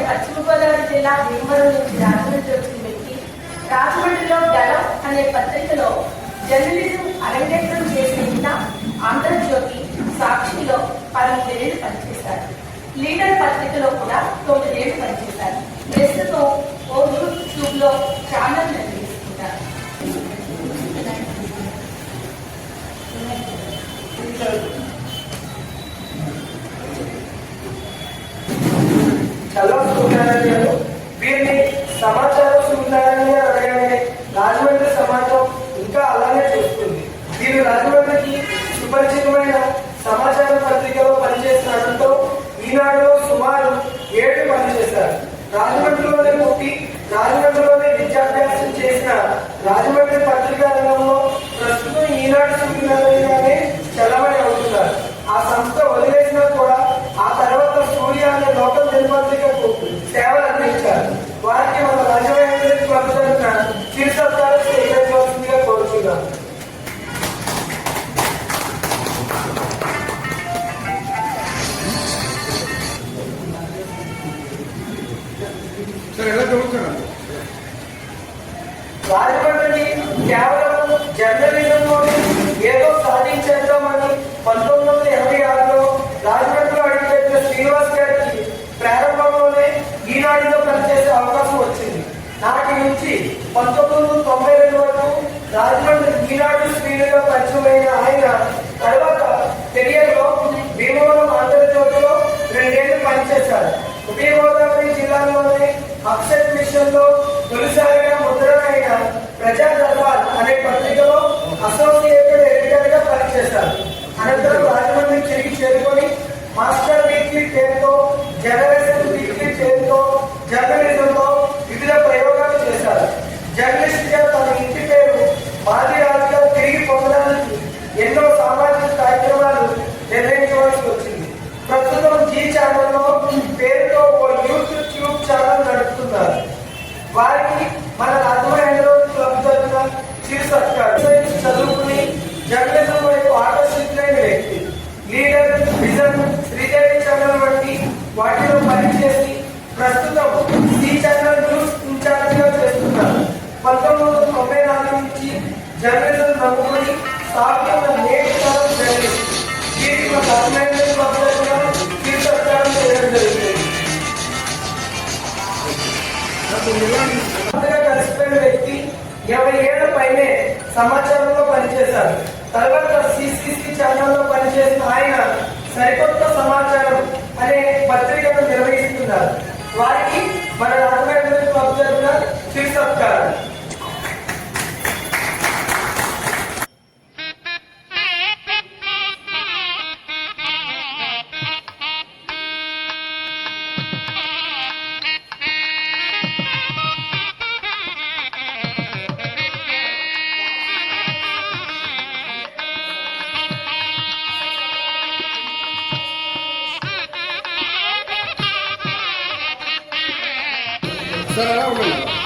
పశ్చిమ గోదావరి జిల్లా భీమవరం నుంచి రాజమండ్రి వచ్చిన వ్యక్తి రాజమండ్రిలో గలం అనే పత్రికలో జర్నలిజం అరంగేట్రం చేసిన ఆంధ్రజ్యోతి, సాక్షిలో 18 ఏళ్లు పనిచేశారు. లీడర్ పత్రికలో కూడా 9 ఏళ్లు పనిచేశారు. ప్రస్తుతం ఓ యూట్యూబ్ లో ఛానల్ నిర్వహిస్తున్నారు. చలో సూచనలు వీరిని సమాచారం సూచనలని అడగానే రాజమండ్రి సమాజం ఇంకా అలానే చూస్తుంది. వీరు రాజమండ్రికి సుపరిచితమైన సమాచార పత్రికలో పనిచేసినడంతో ఈనాడులో సుమారు 7 పనిచేశారు. రాజమండ్రిలోనే పుట్టి రాజమండ్రిలోనే విద్యాభ్యాసం చేసిన రాజమండ్రి పత్రికా రంగంలో ప్రస్తుతం ఈనాడు సూచనలుగానే చలమణి అవుతున్నారు. ఆ సంస్థ వదిలేసినా కూడా ఆ తర్వాత సూర్య అనే లోకల్ దినపత్రికకు సేవలు అందించారు. వారికి మన రాజమండ్రి క్లబ్ తరఫున చిరు సత్కారం స్వీకరించవలసిందిగా కోరుతున్నాం. రాజమండ్రిని కేవలం జర్నలిజంలోనే ఏదో సాధించేద్దామని 1986లో రాజమండ్రిలో అడిగిపెట్టిన శ్రీనివాస్ గారికి ప్రారంభంలోనే ఈనాడులో పనిచేసే అవకాశం వచ్చింది. నాటి నుంచి 1992 వరకు రాజమండ్రి ఈనాడు శ్రీనిగా పరిచయమైన ఆయన తర్వాత కెరియర్లో భీమవరం ఆంధ్రజ్యోతిలో 2 ఏళ్లు పనిచేశారు. ఉభయ గోదావరి జిల్లాలోనే అక్షర్ మిషన్ లో తొలిసారిగా ముద్రణైన ప్రజా దర్బార్ అనే పత్రికలో అసోసియేటెడ్ ఎడిటర్ గా పనిచేశారు. అనంతరం రాజమండ్రి తిరిగి చేరుకొని మాస్టర్ వీక్లీ పేరుతో జర్నలిజం వీక్లీ పేరుతో జర్నలిజంలో వివిధ ప్రయోగాలు చేశారు. జర్నలిస్ట్ గా తన ఇంటి పేరు మాదిరాజుగా తిరిగి పొందడానికి ఎన్నో సామాజిక కార్యక్రమాలు నిర్వహించవలసి వచ్చింది. ప్రస్తుతం జీ ఛానల్లో పేరుతో ఓ యూట్యూబ్ ఛానల్ నడుపుతున్నారు. వారికి మన రాజమండ్రి క్లబ్ తరఫున చిరు సత్కారం. చదువుకుని జర్నలిజం వైపు ఆకర్షితులైన వ్యక్తి, లీడర్, విజన్, శ్రీదేవి ఛానల్ వంటి వాటిలో పనిచేసి ప్రస్తుతం సి ఛానల్ న్యూస్ ఇన్ఛార్జ్ గా చేస్తున్నారు. 1994 నుంచి జర్నలిజం నమ్ముకుని స్థాపిత నేటి తరం జర్నలిస్ట్. వీరికి మన రాజమండ్రి క్లబ్ తరఫున చిరు సత్కారం చేయడం జరిగింది. కలిసిపోయిన వ్యక్తి 20 ఏళ్ల పైనే సమాచారంలో పనిచేశారు. తర్వాత సిసిసి ఛానల్లో పనిచేసిన ఆయన సరికొత్త సమాచారం అనే పత్రికను నిర్వహిస్తున్నారు. వారికి మన రాజమండ్రి క్లబ్ తరఫున చిరు సత్కారం. Sarará,